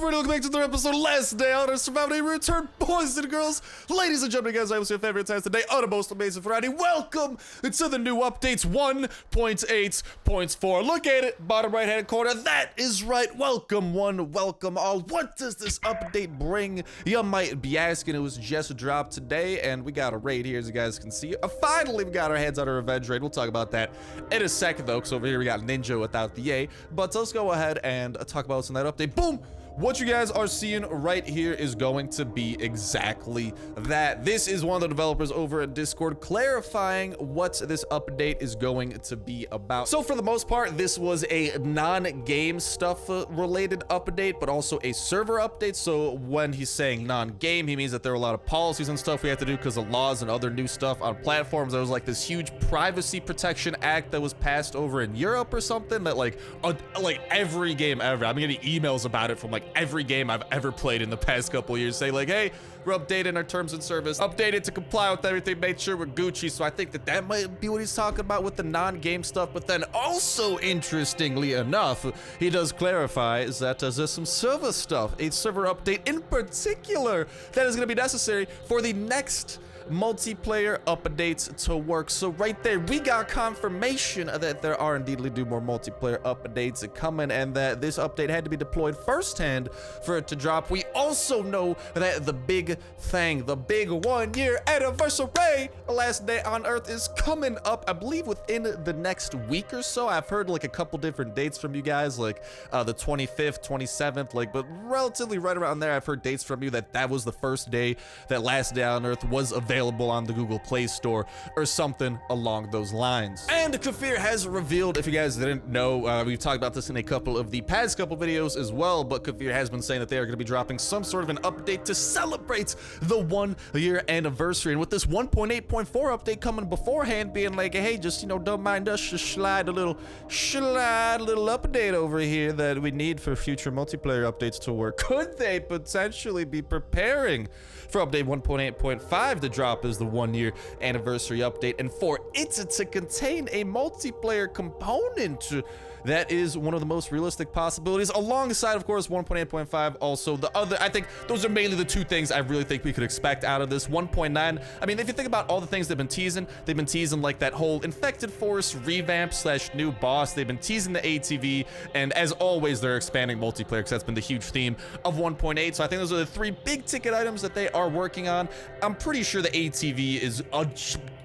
everybody, welcome back to another episode. Last day on our survival day return, boys and girls, ladies and gentlemen, guys. I was your favorite times today on a most amazing Friday. Welcome to the new updates 1.8.4. Look at it, bottom right hand corner. That is right. Welcome one, welcome all. What does this update bring? You might be asking. It was just dropped today, and we got a raid here, as you guys can see. Finally, we got our hands on a revenge raid. We'll talk about that in a second, though, because over here we got Ninja without the A. But let's go ahead and talk about what's in that update. Boom! What you guys are seeing right here is going to be exactly that. This is one of the developers over at Discord clarifying what this update is going to be about. So for the most part, this was a non-game stuff related update, but also a server update. So when he's saying non-game, he means that there are a lot of policies and stuff we have to do because of laws and other new stuff on platforms. There was like this huge privacy protection act that was passed over in Europe or something that like every game ever. I'm getting emails about it from like every game I've ever played in the past couple years, say like, hey, we're updating our terms and service, updated to comply with everything, made sure we're Gucci. So I think that that might be what he's talking about with the non-game stuff. But then also, interestingly enough, he does clarify that there's some server stuff, a server update in particular that is going to be necessary for the next multiplayer updates to work. So right there, we got confirmation that there are indeedly more multiplayer updates coming, and that this update had to be deployed firsthand for it to drop. We also know that the big thing, the big 1 year anniversary, last day on Earth, is coming up, I believe within the next week or so. I've heard like a couple different dates from you guys, like the 25th, 27th, like, but relatively right around there. I've heard dates from you that was the first day that last day on Earth was available on the Google Play Store or something along those lines. And Kafir has revealed, if you guys didn't know, we've talked about this in a couple of the past couple videos as well, but Kafir has been saying that they are going to be dropping some sort of an update to celebrate the 1 year anniversary. And with this 1.8.4 update coming beforehand, being like, hey, just, you know, don't mind us, just slide a little update over here that we need for future multiplayer updates to work. Could they potentially be preparing for update 1.8.5 to drop as the 1 year anniversary update, and for it to contain a multiplayer component? That is one of the most realistic possibilities, alongside, of course, 1.8.5. Also, the other, I think those are mainly the two things I really think we could expect out of this 1.9. I mean, if you think about all the things they've been teasing like that whole infected forest revamp / new boss. They've been teasing the ATV, and as always, they're expanding multiplayer because that's been the huge theme of 1.8. So I think those are the three big ticket items that they are working on. I'm pretty sure the ATV is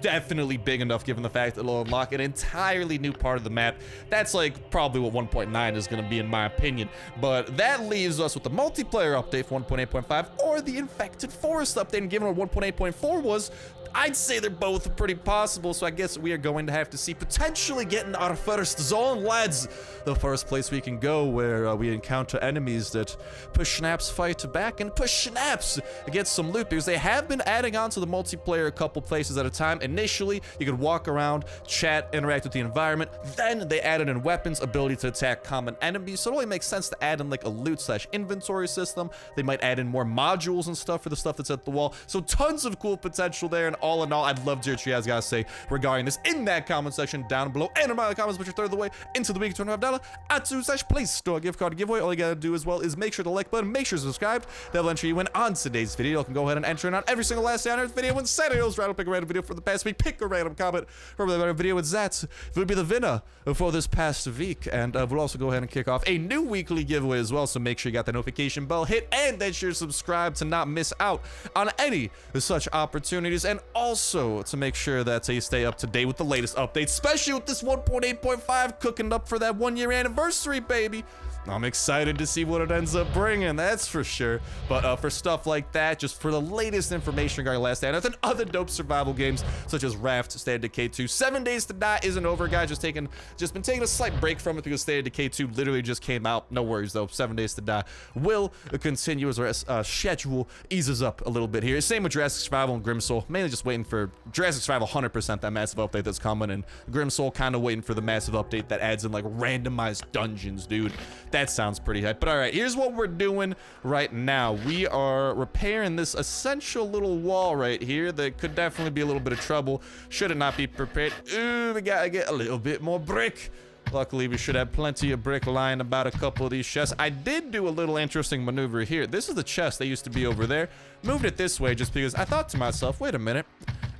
definitely big enough, given the fact that it'll unlock an entirely new part of the map. That's like probably what 1.9 is going to be, in my opinion. But that leaves us with the multiplayer update for 1.8.5 or the infected forest update. And given what 1.8.4 was, I'd say they're both pretty possible. So I guess we are going to have to see potentially getting our first zone, lads. The first place we can go where we encounter enemies that push snaps fight back and push snaps get some loot, because they have been adding on to the multiplayer a couple places at a time. Initially, you could walk around, chat, interact with the environment. Then they added in weapons, ability to attack common enemies. So it only makes sense to add in like a loot / inventory system. They might add in more modules and stuff for the stuff that's at the wall. So tons of cool potential there. And all in all, I'd love to hear what you guys gotta say regarding this in that comment section down below. And in my comments, put your third of the way into the week $25 @2 Play Store gift card giveaway. All you gotta do as well is make sure to like button, make sure to subscribe. That'll enter you in on today's video. You can go ahead and enter in on every single last day on Earth video. When Saturday's right, I'll pick a random video for the past week. Pick a random comment from the random video. It's that will be the winner for this past week. And we'll also go ahead and kick off a new weekly giveaway as well. So make sure you got the notification bell hit and that you're subscribed to not miss out on any such opportunities. And also to make sure that you stay up to date with the latest updates, especially with this 1.8.5 cooking up for that 1 year anniversary, baby. I'm excited to see what it ends up bringing, that's for sure. But for stuff like that, just for the latest information regarding Last Stand Earth and other dope survival games such as Raft, State of Decay 2. 7 Days to Die isn't over, guys. Just been taking a slight break from it because State of Decay 2 literally just came out. No worries though. 7 Days to Die will continue as our schedule eases up a little bit here. Same with Jurassic Survival and Grimsoul. Mainly just waiting for Jurassic Survival 100%, that massive update that's coming, and Grimsoul kind of waiting for the massive update that adds in like randomized dungeons, dude. That sounds pretty hype. But all right, here's what we're doing right now. We are repairing this essential little wall right here that could definitely be a little bit of trouble should it not be prepared. Ooh, we gotta get a little bit more brick. Luckily, we should have plenty of brick lying about a couple of these chests. I did do a little interesting maneuver here. This is the chest that used to be over there. Moved it this way just because I thought to myself, wait a minute.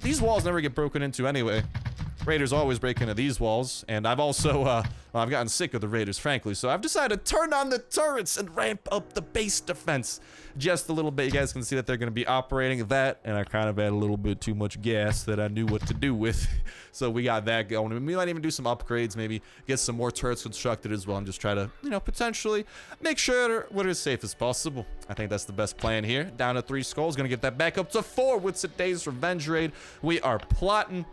These walls never get broken into anyway. Raiders always break into these walls, and I've also, well, I've gotten sick of the Raiders, frankly, so I've decided to turn on the turrets and ramp up the base defense just a little bit. You guys can see that they're going to be operating that, and I kind of had a little bit too much gas that I knew what to do with, so we got that going. We might even do some upgrades, maybe get some more turrets constructed as well, and just try to, you know, potentially make sure we're as safe as possible. I think that's the best plan here. Down to 3 skulls, going to get that back up to 4 with today's revenge raid. We are plotting.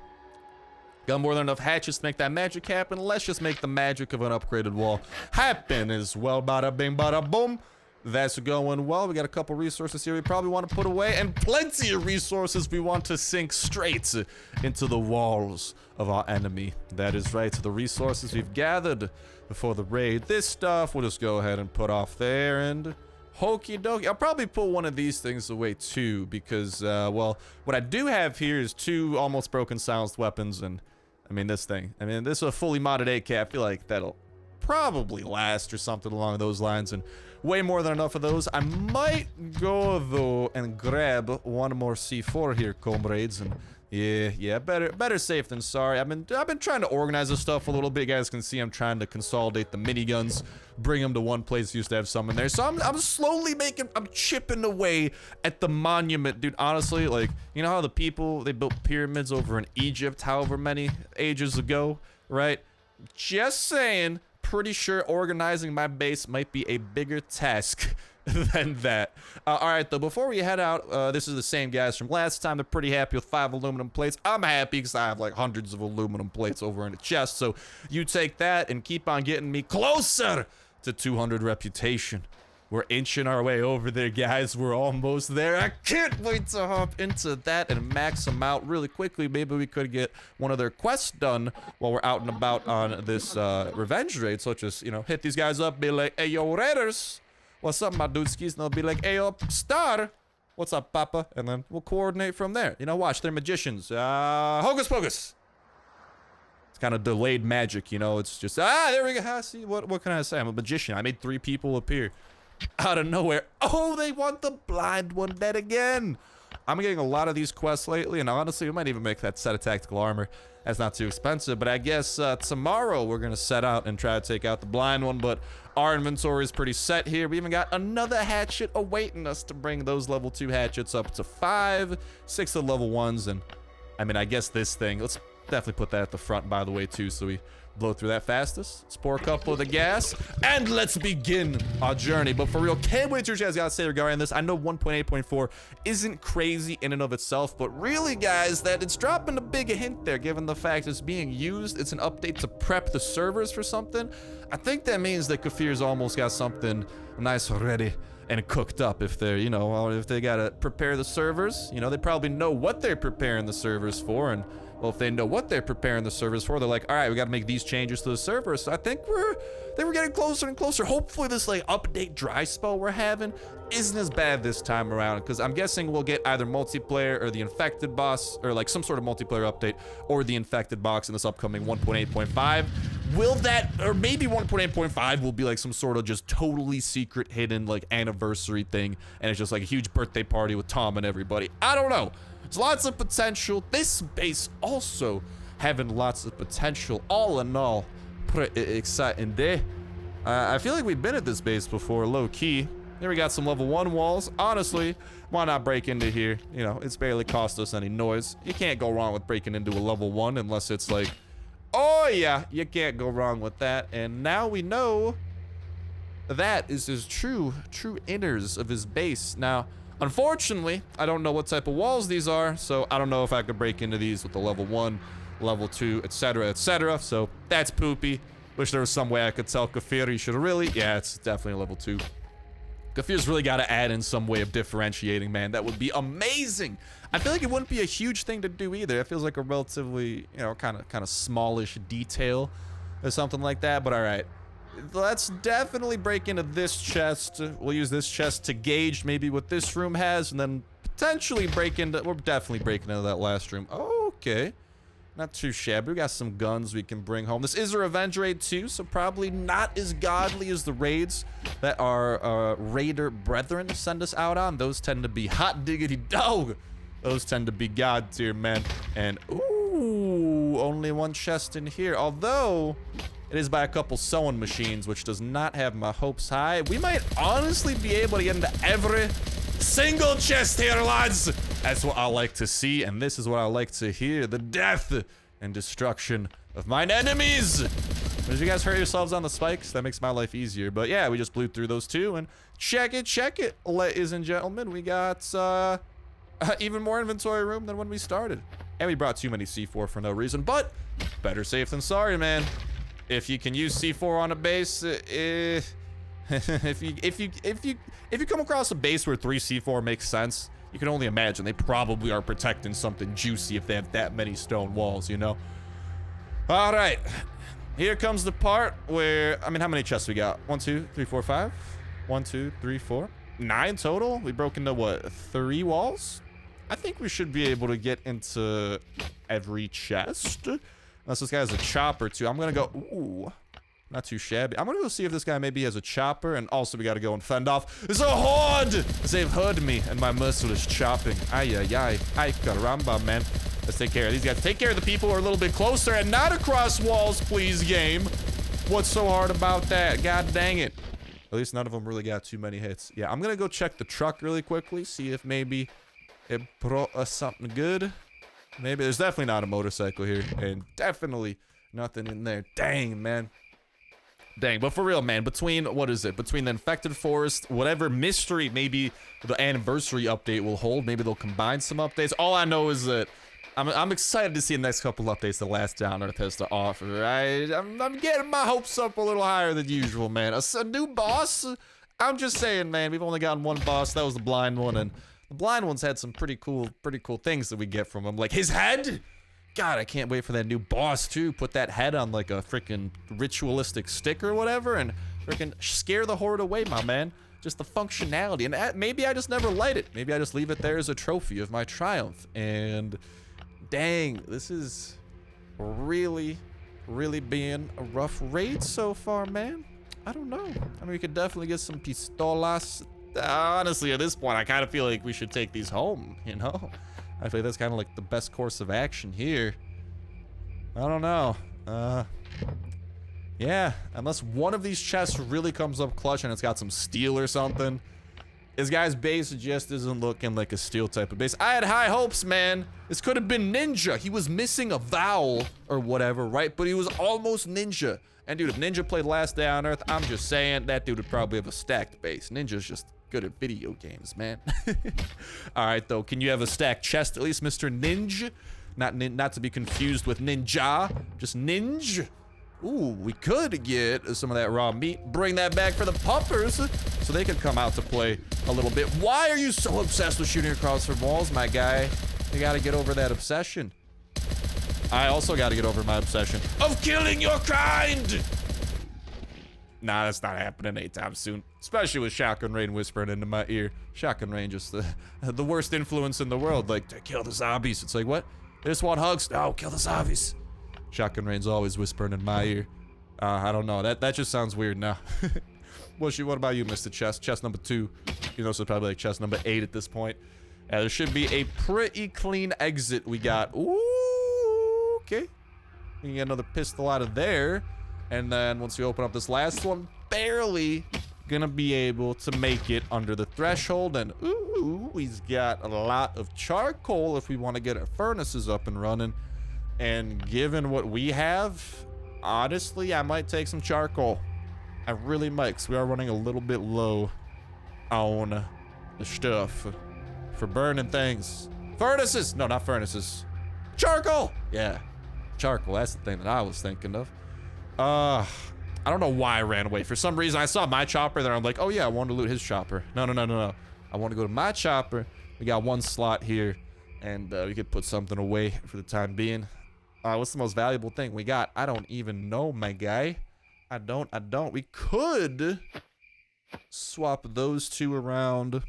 Got more than enough hatches to make that magic happen. Let's just make the magic of an upgraded wall happen as well. Bada bing, bada boom. That's going well. We got a couple resources here we probably want to put away, and plenty of resources we want to sink straight into the walls of our enemy. That is right, the resources we've gathered before the raid. This stuff we'll just go ahead and put off there, and hokey dokey. I'll probably put one of these things away too, because, well, what I do have here is 2 almost broken silenced weapons, and I mean, this thing. I mean, this is a fully modded AK. I feel like that'll probably last or something along those lines, and way more than enough of those. I might go, though, and grab one more C4 here, comrades, and yeah, better safe than sorry. I've been trying to organize this stuff a little bit. You guys can see I'm trying to consolidate the miniguns, bring them to one place. Used to have some in there, so I'm slowly I'm chipping away at the monument, dude. Honestly, like, you know how the people, they built pyramids over in Egypt however many ages ago, right? Just saying, pretty sure organizing my base might be a bigger task than that. All right, though, before we head out, this is the same guys from last time. They're pretty happy with 5 aluminum plates. I'm happy because I have like hundreds of aluminum plates over in the chest. So you take that and keep on getting me closer to 200 reputation. We're inching our way over there, guys. We're almost there. I can't wait to hop into that and max them out really quickly. Maybe we could get one of their quests done while we're out and about on this revenge raid. So just, you know, hit these guys up, be like, hey, yo, Raiders. What's up, my dudeskies? And they'll be like, hey, yo, Star. What's up, Papa? And then we'll coordinate from there. You know, watch, they're magicians. Hocus pocus. It's kind of delayed magic, you know. It's just, there we go. See, what can I say? I'm a magician. I made 3 people appear out of nowhere. Oh, they want the blind one dead again. I'm getting a lot of these quests lately, and honestly, we might even make that set of tactical armor. That's not too expensive, but I guess tomorrow we're going to set out and try to take out the blind one, but our inventory is pretty set here. We even got another hatchet awaiting us to bring those level 2 hatchets up to 5, 6 of level 1s, and I mean, I guess this thing, let's definitely put that at the front, by the way, too, so we blow through that fastest. Let's pour a couple of the gas, and let's begin our journey. But for real, can't wait to hear what you guys gotta say regarding this. I know 1.8.4 isn't crazy in and of itself, but really, guys, that it's dropping a big hint there, given the fact it's being used. It's an update to prep the servers for something. I think that means that Kafir's almost got something nice ready and cooked up. If they're, you know, if they gotta prepare the servers, you know, they probably know what they're preparing the servers for, and well, if they know what they're preparing the servers for, they're like, all right, we got to make these changes to the servers. So I think we're getting closer and closer. Hopefully this like update dry spell we're having isn't as bad this time around, because I'm guessing we'll get either multiplayer or the infected boss, or like some sort of multiplayer update, or the infected box in this upcoming 1.8.5. Will that, or maybe 1.8.5 will be like some sort of just totally secret hidden like anniversary thing, and it's just like a huge birthday party with Tom and everybody. I don't know. There's lots of potential. This base also having lots of potential. All in all, pretty exciting day. I feel like we've been at this base before, low key. There we got some level 1 walls. Honestly, why not break into here? You know, it's barely cost us any noise. You can't go wrong with breaking into a level 1 unless it's like, oh yeah, you can't go wrong with that. And now we know that is his true inners of his base. Now, unfortunately, I don't know what type of walls these are, so I don't know if I could break into these with the level 1, level 2, etc., etc. So that's poopy. Wish there was some way I could tell Kafir he should really, yeah, it's definitely a level 2. Kafir's really got to add in some way of differentiating, man. That would be amazing. I feel like it wouldn't be a huge thing to do either. It feels like a relatively, you know, kind of smallish detail or something like that. But all right, let's definitely break into this chest. We'll use this chest to gauge maybe what this room has, and then potentially break into, we're definitely breaking into that last room. Okay. Not too shabby. We got some guns we can bring home. This is a revenge raid too, so probably not as godly as the raids that our raider brethren send us out on. Those tend to be hot diggity dog. Those tend to be god tier, man. And ooh, only one chest in here. Although it is by a couple sewing machines, which does not have my hopes high. We might honestly be able to get into every single chest here, lads. That's what I like to see, and this is what I like to hear. The death and destruction of mine enemies. Did you guys hurt yourselves on the spikes? That makes my life easier. But yeah, we just blew through those two, and check it, ladies and gentlemen. We got even more inventory room than when we started. And we brought too many C4 for no reason, but better safe than sorry, man. If you can use C4 on a base, if you come across a base where 3 C4 makes sense, you can only imagine they probably are protecting something juicy if they have that many stone walls, you know? All right, here comes the part where, I mean, how many chests we got? 1, 2, 3, 4, 5. 1, 2, 3, 4. 9 total. We broke into what, 3 walls? I think we should be able to get into every chest. Unless this guy has a chopper too. I'm gonna go, ooh, not too shabby. I'm gonna go see if this guy maybe has a chopper, and also we gotta go and fend off. There's a horde! They've heard me and my merciless chopping. Ay, ay, ay. Ay, caramba, man. Let's take care of these guys. Take care of the people who are a little bit closer and not across walls, please, game. What's so hard about that? God dang it. At least none of them really got too many hits. Yeah, I'm gonna go check the truck really quickly, see if maybe it brought us something good. Maybe. There's definitely not a motorcycle here, and definitely nothing in there. Dang, man. Dang, but for real, man, between, what is it? Between the infected forest, whatever mystery maybe the anniversary update will hold, maybe they'll combine some updates. All I know is that I'm excited to see the next couple updates the last Down Earth has to offer, right? I'm getting my hopes up a little higher than usual, man. A new boss? I'm just saying, man, we've only gotten one boss. That was the blind one, and the blind one's had some pretty cool things that we get from him. Like his head. God, I can't wait for that new boss too. Put that head on like a freaking ritualistic stick or whatever, and freaking scare the horde away, my man. Just the functionality, and maybe I just never light it. Maybe I just leave it there as a trophy of my triumph. And dang, this is really being a rough raid so far, man. I don't know. I mean, we could definitely get some pistolas. Honestly, at this point, I kind of feel like we should take these home, you know? I feel like that's kind of like the best course of action here. I don't know. Yeah, unless one of these chests really comes up clutch and it's got some steel or something. This guy's base just isn't looking like a steel type of base. I had high hopes, man. This could have been Ninja. He was missing a vowel or whatever, right? But he was almost Ninja. And dude, if Ninja played Last Day on Earth, I'm just saying that dude would probably have a stacked base. Ninja's just good at video games, man. All right, though. Can you have a stacked chest at least, Mr. Ninja? Not to be confused with Ninja. Just Ninja. Ooh, we could get some of that raw meat. Bring that back for the pumpers so they could come out to play a little bit. Why are you so obsessed with shooting across the walls, my guy? You gotta get over that obsession. I also gotta get over my obsession of killing your kind. Nah, that's not happening anytime soon. Especially with Shotgun Rain whispering into my ear. Shotgun Rain just the worst influence in the world. Like, to kill the zombies. It's like, what? They just want hugs. No, kill the zombies. Shotgun Rain's always whispering in my ear. I don't know. That just sounds weird now. What about you, Mr. Chest? Chest number 2. You know, so probably like chest number 8 at this point. There should be a pretty clean exit we got. Ooh, okay. We can get another pistol out of there. And then once we open up this last one, barely gonna be able to make it under the threshold. And ooh, he's got a lot of charcoal if we want to get our furnaces up and running. And given what we have, honestly, I might take some charcoal. I really might, because we are running a little bit low on the stuff for burning things. Furnaces! No, not furnaces. Charcoal! Yeah, charcoal, that's the thing that I was thinking of. I don't know why I ran away. For some reason, I saw my chopper there. I'm like, oh yeah, I wanted to loot his chopper. No. I want to go to my chopper. We got one slot here, and we could put something away for the time being. What's the most valuable thing we got? I don't even know, my guy. I don't. We could swap those two around,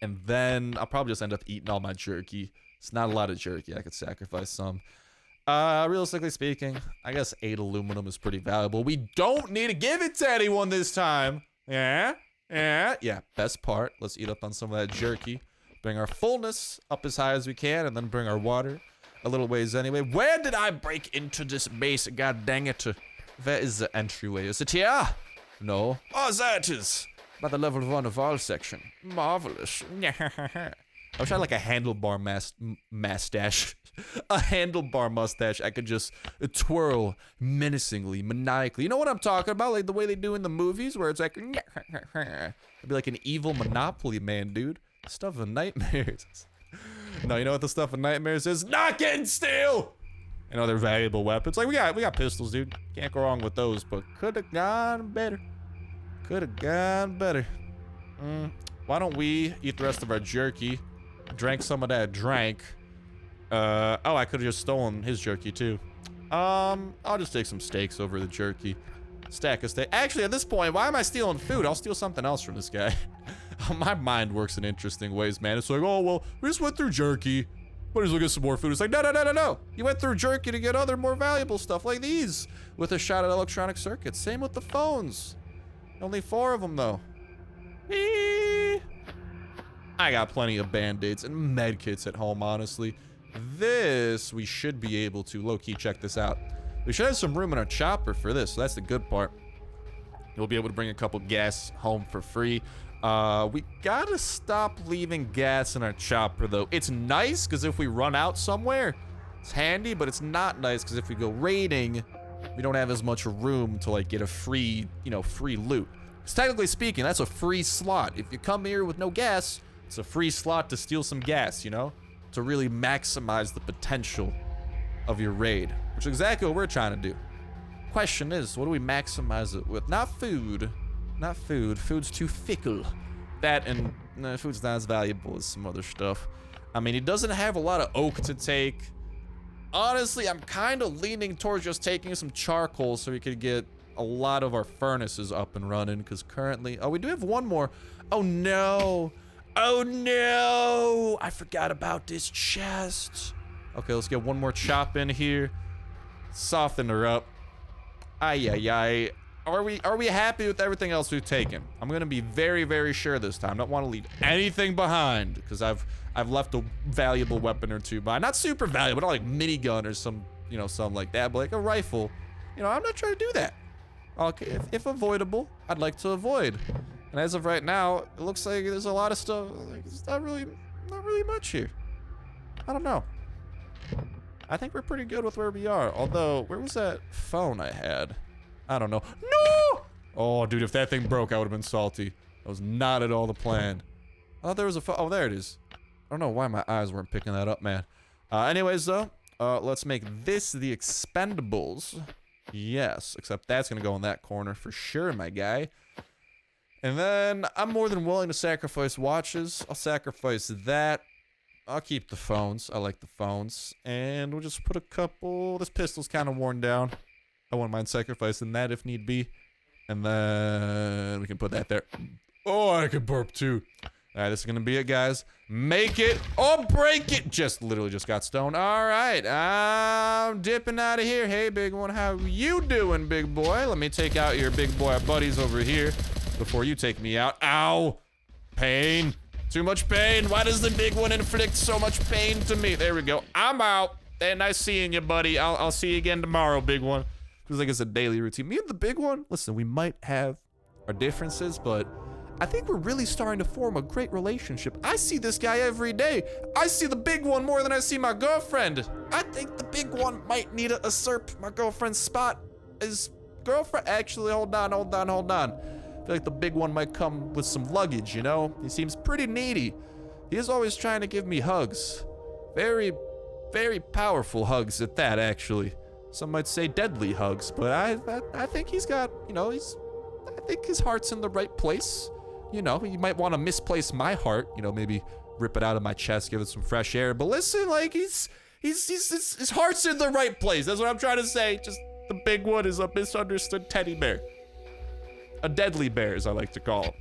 and then I'll probably just end up eating all my jerky. It's not a lot of jerky. I could sacrifice some. Realistically speaking, I guess 8 aluminum is pretty valuable. We don't need to give it to anyone this time. Yeah, best part. Let's eat up on some of that jerky. Bring our fullness up as high as we can, and then bring our water a little ways anyway. Where did I break into this base? God dang it. Where is the entryway? Is it here? No. Oh, there it is. By the level 1 of all section. Marvelous. I wish I had like a handlebar mustache. A handlebar mustache I could just twirl menacingly, maniacally. You know what I'm talking about? Like the way they do in the movies where it's like... It'd be like an evil Monopoly man, dude. Stuff of nightmares. No, you know what the stuff of nightmares is? Not getting steel! And other valuable weapons. Like, we got pistols, dude. Can't go wrong with those, but could have gone better. Could have gone better. Why don't we eat the rest of our jerky? Drank some of that drank. Oh, I could have just stolen his jerky, too. I'll just take some steaks over the jerky. Stack of steak. Actually, at this point, why am I stealing food? I'll steal something else from this guy. My mind works in interesting ways, man. It's like, oh, well, we just went through jerky. But he's looking at some more food. It's like, no. You went through jerky to get other more valuable stuff like these. With a shot at electronic circuits. Same with the phones. Only 4 of them, though. I got plenty of band-aids and med kits at home, honestly. This, we should be able to low-key check this out. We should have some room in our chopper for this, so that's the good part. You'll be able to bring a couple gas home for free. We gotta stop leaving gas in our chopper, though. It's nice, because if we run out somewhere, it's handy, but it's not nice, because if we go raiding, we don't have as much room to, like, get a free, free loot. Because technically speaking, that's a free slot. If you come here with no gas, it's a free slot to steal some gas, to really maximize the potential of your raid, which is exactly what we're trying to do. Question is, what do we maximize it with? Not food. Not food. Food's too fickle. That and food's not as valuable as some other stuff. I mean, he doesn't have a lot of oak to take. Honestly, I'm kind of leaning towards just taking some charcoal so we could get a lot of our furnaces up and running, because currently... Oh, we do have one more. Oh, no. Oh, no. I forgot about this chest. Okay, let's get one more chop in here. Soften her up. Ay. Are we happy with everything else we've taken? I'm gonna be very, very sure this time. Don't want to leave anything behind, because I've left a valuable weapon or two behind. Not super valuable, not like minigun or some, something like that, but like a rifle. I'm not trying to do that. Okay, if avoidable, I'd like to avoid. And as of right now, it looks like there's a lot of stuff. Like, it's not really much here. I don't know. I think we're pretty good with where we are. Although, where was that phone I had? I don't know. No! Oh, dude, if that thing broke, I would have been salty. That was not at all the plan. I thought there was a phone. Oh, there it is. I don't know why my eyes weren't picking that up, man. Anyways, though, let's make this the expendables. Yes, except that's going to go in that corner for sure, my guy. And then I'm more than willing to sacrifice watches. I'll sacrifice that. I'll keep the phones. I like the phones. And we'll just put a couple... This pistol's kind of worn down. I wouldn't mind sacrificing that if need be. And then we can put that there. Oh, I can burp too. All right, this is going to be it, guys. Make it or break it. Literally just got stoned. All right, I'm dipping out of here. Hey, big one, how you doing, big boy? Let me take out your big boy buddies over here before you take me out. Ow. Pain. Too much pain. Why does the big one inflict so much pain to me? There we go. I'm out. Hey, nice seeing you, buddy. I'll see you again tomorrow, big one. Feels like it's a daily routine. Me and the big one, listen, we might have our differences, but I think we're really starting to form a great relationship. I see this guy every day. I see the big one more than I see my girlfriend. I think the big one might need to usurp my girlfriend's spot as girlfriend. Actually, hold on. I feel like the big one might come with some luggage, He seems pretty needy. He is always trying to give me hugs. Very, very powerful hugs at that, actually. Some might say deadly hugs, but I think he's got, I think his heart's in the right place. He might want to misplace my heart, maybe rip it out of my chest, give it some fresh air. But listen, like, his heart's in the right place. That's what I'm trying to say. Just the big one is a misunderstood teddy bear. A deadly bear, as I like to call him.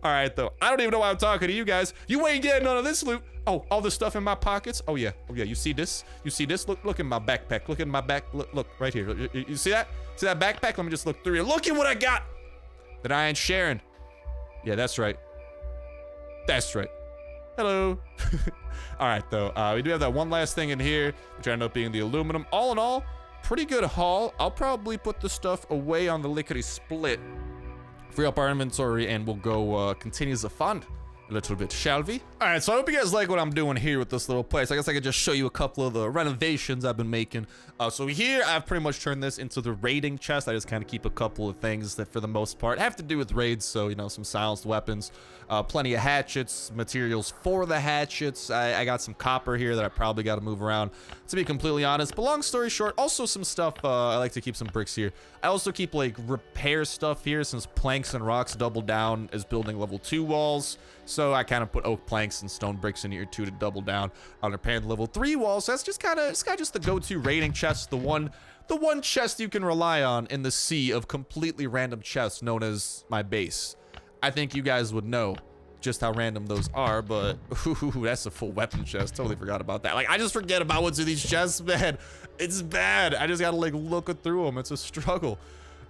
All right, though. I don't even know why I'm talking to you guys. You ain't getting none of this loot. Oh, all this stuff in my pockets. Oh yeah. You see this? You see this? Look in my backpack. Look in my back. Look right here. You see that? See that backpack? Let me just look through here. Look at what I got that I ain't sharing. Yeah, that's right. That's right. Hello. All right, though. We do have that one last thing in here, which ended up being the aluminum. All in all, pretty good haul. I'll probably put the stuff away on the lickety split, free up our inventory, and we'll go continue the fun a little bit, shall we? All right, so I hope you guys like what I'm doing here with this little place. I guess I could just show you a couple of the renovations I've been making. So here, I've pretty much turned this into the raiding chest. I just kind of keep a couple of things that, for the most part, have to do with raids. So, you know, some silenced weapons, plenty of hatchets, materials for the hatchets. I got some copper here that I probably got to move around, to be completely honest. But long story short, also some stuff, I like to keep some bricks here. I also keep, like, repair stuff here, since planks and rocks double down as building level 2 walls. So I kind of put oak planks and stone bricks in here too to double down on repairing level 3 walls. So that's just kind of, it's kind of just the go-to raiding chest, the one chest you can rely on in the sea of completely random chests known as my base. I think you guys would know just how random those are, but ooh, that's a full weapon chest. Totally forgot about that. Like, I just forget about what's in these chests, man. It's bad. I just gotta like look through them. It's a struggle.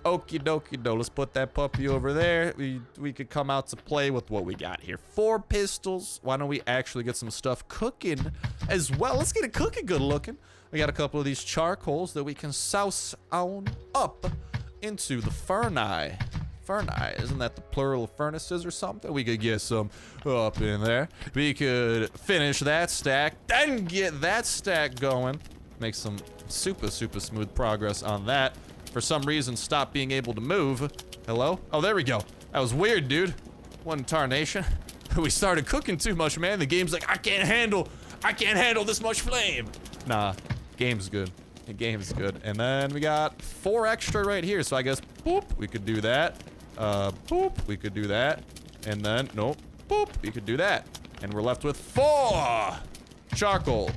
Okie dokie do. Let's put that puppy over there. We could come out to play with what we got here. 4 pistols. Why don't we actually get some stuff cooking as well? Let's get it cooking good looking. We got a couple of these charcoals that we can souse on up into the furnace. Furnace, isn't that the plural of furnaces or something? We could get some up in there. We could finish that stack, then get that stack going. Make some super smooth progress on that. For some reason, stop being able to move. Hello? Oh, there we go. That was weird, dude. One tarnation. We started cooking too much, man. The game's like, I can't handle this much flame. Nah, game's good. The game's good. And then we got 4 extra right here. So I guess, boop, we could do that. Boop, we could do that. And then, nope, boop, we could do that. And we're left with 4 charcoal.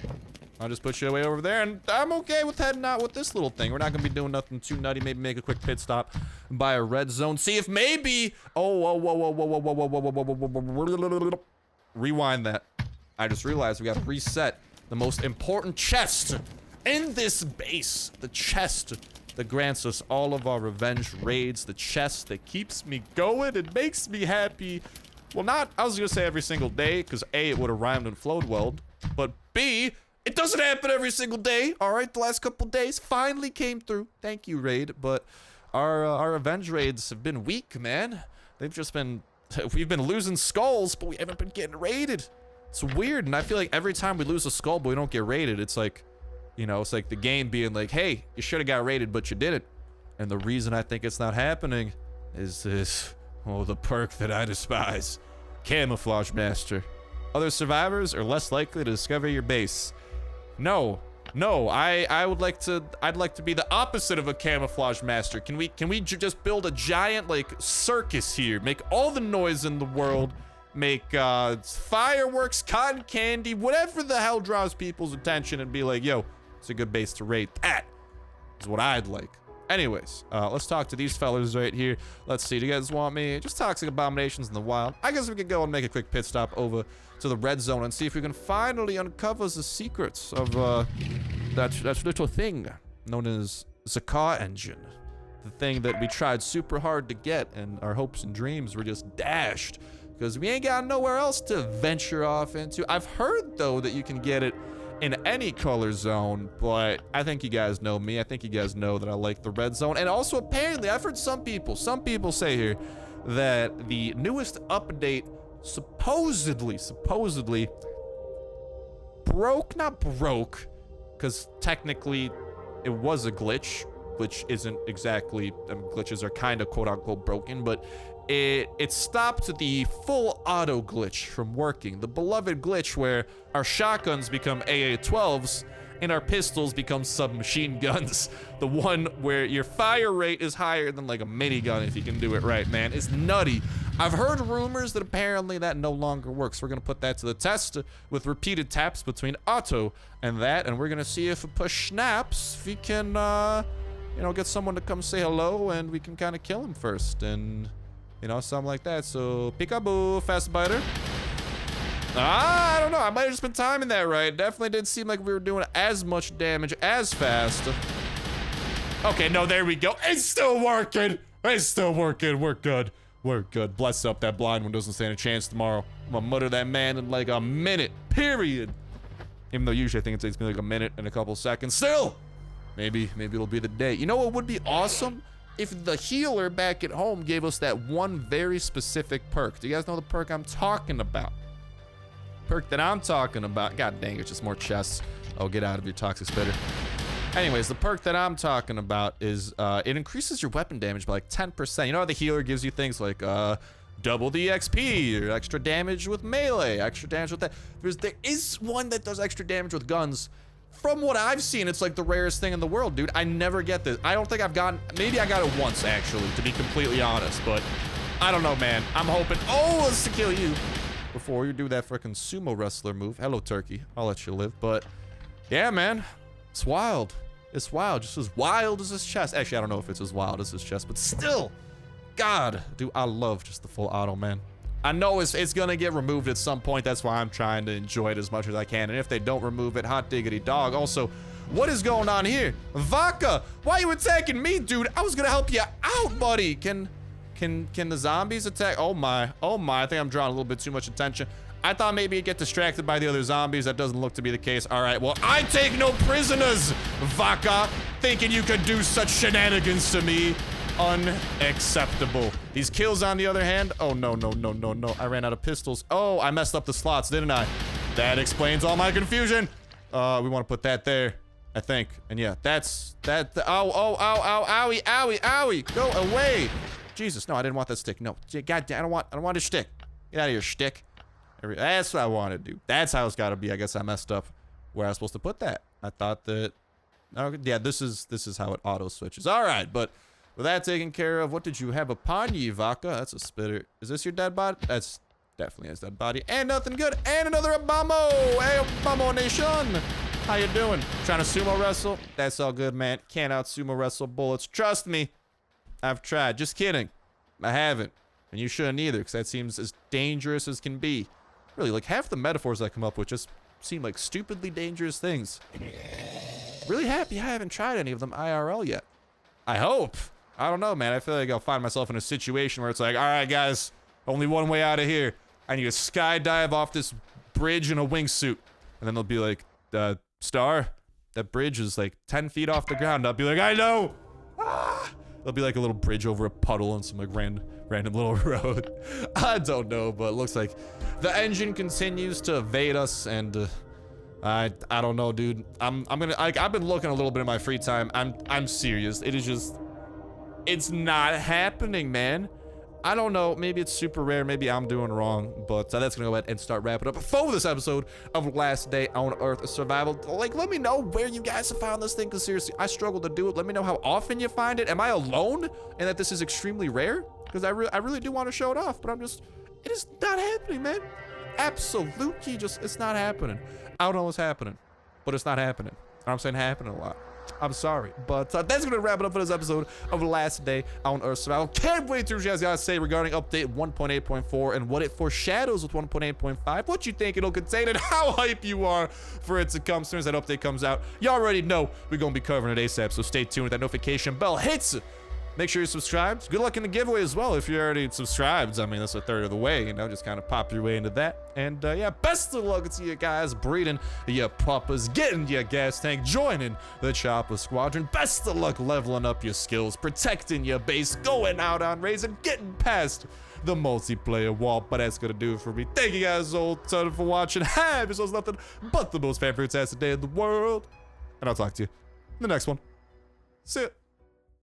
I'll just put you away over there, and I'm okay with heading out with this little thing. We're not gonna be doing nothing too nutty. Maybe make a quick pit stop by a red zone. See if maybe. Oh, whoa. Rewind that. I just realized we gotta reset the most important chest in this base. The chest that grants us all of our revenge raids. The chest that keeps me going and makes me happy. Well, not, I was gonna say every single day, because A, it would have rhymed and flowed well, but B, it doesn't happen every single day. All right, the last couple days finally came through. Thank you, raid. But our revenge raids have been weak, man. They've just been, we've been losing skulls, but we haven't been getting raided. It's weird, and I feel like every time we lose a skull, but we don't get raided, it's like, you know, it's like the game being like, hey, you should have got raided, but you didn't. And the reason I think it's not happening is this, oh, the perk that I despise. Camouflage Master. Other survivors are less likely to discover your base. No, I'd like to be the opposite of a camouflage master. Can we just build a giant like circus here? Make all the noise in the world. Make fireworks, cotton candy, whatever the hell draws people's attention, and be like, yo, it's a good base to raid. That is what I'd like. Anyways, let's talk to these fellas right here. Let's see, do you guys want me? Just toxic abominations in the wild. I guess we could go and make a quick pit stop over to the red zone and see if we can finally uncover the secrets of that little thing known as the car engine. The thing that we tried super hard to get, and our hopes and dreams were just dashed because we ain't got nowhere else to venture off into. I've heard, though, that you can get it in any color zone, but I think you guys know me. I think you guys know that I like the red zone. And also, apparently, I've heard some people say here that the newest update supposedly not broke, because technically it was a glitch, which isn't exactly, glitches are kind of quote-unquote broken, but it stopped the full auto glitch from working. The beloved glitch where our shotguns become AA-12s and our pistols become submachine guns. The one where your fire rate is higher than like a minigun if you can do it right, man. It's nutty. I've heard rumors that apparently that no longer works. We're gonna put that to the test with repeated taps between auto and that, and we're gonna see if a push snaps, if we can you know, get someone to come say hello and we can kind of kill him first and, you know, something like that. So, peekaboo, fast biter. I don't know. I might have just been timing that right. Definitely didn't seem like we were doing as much damage as fast. Okay, no, there we go. It's still working. It's still working. We're good. We're good. Bless up. That blind one doesn't stand a chance tomorrow. I'm gonna mutter that man in like a minute, period. Even though usually I think it takes me like a minute and a couple seconds. Still, maybe it'll be the day. You know what would be awesome? If the healer back at home gave us that one very specific perk. Do you guys know the perk I'm talking about? Perk that I'm talking about. God dang, it's just more chests. Oh, get out of your toxic spitter. Anyways, the perk that I'm talking about is it increases your weapon damage by like 10%. You know how the healer gives you things like double the XP, or extra damage with melee, extra damage with that. There is one that does extra damage with guns. From what I've seen, it's like the rarest thing in the world, dude. I never get this. I don't think I've gotten, maybe I got it once actually, to be completely honest, but I don't know, man. I'm hoping, oh, let's to kill you before you do that frickin' sumo wrestler move. Hello, turkey. I'll let you live, but yeah, man, it's wild. It's wild, just as wild as his chest. Actually, I don't know if it's as wild as his chest, but still, God, dude, I love just the full auto, man. I know it's gonna get removed at some point. That's why I'm trying to enjoy it as much as I can. And if they don't remove it, hot diggity dog. Also, what is going on here? Vodka, why are you attacking me, dude? I was gonna help you out, buddy. Can the zombies attack? Oh my, I think I'm drawing a little bit too much attention. I thought maybe you'd get distracted by the other zombies. That doesn't look to be the case. All right, well, I take no prisoners, Vodka. Thinking you could do such shenanigans to me. Unacceptable. These kills, on the other hand, oh no. I ran out of pistols. Oh, I messed up the slots, didn't I? That explains all my confusion. We want to put that there, I think. And yeah, that's that. Oh, owie, owie. Go away. Jesus, no, I didn't want that stick. No, God damn, I don't want a stick. Get out of here, stick. That's what I want to do. That's how it's got to be. I guess I messed up where I was supposed to put that. I thought that, okay, yeah, this is how it auto switches. All right, but with that taken care of, what did you have upon ye, Vodka? That's a spitter. Is this your dead body? That's definitely his dead body. And nothing good. And another Obama. Hey, Obama Nation. How you doing? Trying to sumo wrestle? That's all good, man. Can't out sumo wrestle bullets. Trust me. I've tried. Just kidding. I haven't. And you shouldn't either, because that seems as dangerous as can be. Really, like half the metaphors I come up with just seem like stupidly dangerous things. Really happy I haven't tried any of them IRL yet. I hope. I don't know, man. I feel like I'll find myself in a situation where it's like, all right, guys, only one way out of here. I need to skydive off this bridge in a wingsuit. And then they'll be like, Star, that bridge is like 10 feet off the ground. I'll be like, I know. Ah! There'll be like a little bridge over a puddle on some like random little road. I don't know, but it looks like the engine continues to evade us, and I don't know, dude. I've been looking a little bit in my free time. I'm serious. It is just, it's not happening, man. I don't know. Maybe it's super rare. Maybe I'm doing wrong. But that's gonna go ahead and start wrapping up for this episode of Last Day on Earth Survival. Like, let me know where you guys have found this thing, because seriously, I struggle to do it. Let me know how often you find it. Am I alone and that this is extremely rare? Because I really do want to show it off, but it is not happening, man. Absolutely, it's not happening. I don't know what's happening, but it's not happening. I'm saying happening a lot. I'm sorry, but that's gonna wrap it up for this episode of Last Day on Earth Survival. Can't wait to hear what you guys gotta say regarding update 1.8.4 and what it foreshadows with 1.8.5, what you think it'll contain, and how hype you are for it to come soon as that update comes out. You already know we're gonna be covering it ASAP, so stay tuned. That notification bell hits. Make sure you're subscribed. Good luck in the giveaway as well if you're already subscribed. I mean, that's a third of the way, you know, just kind of pop your way into that. And yeah, best of luck to you guys breeding your puppas, getting your gas tank, joining the chopper squadron. Best of luck leveling up your skills, protecting your base, going out on raids, and getting past the multiplayer wall. But that's gonna do it for me. Thank you guys all ton for watching. Have yourselves nothing but the most fantastic day in the world. And I'll talk to you in the next one. See ya.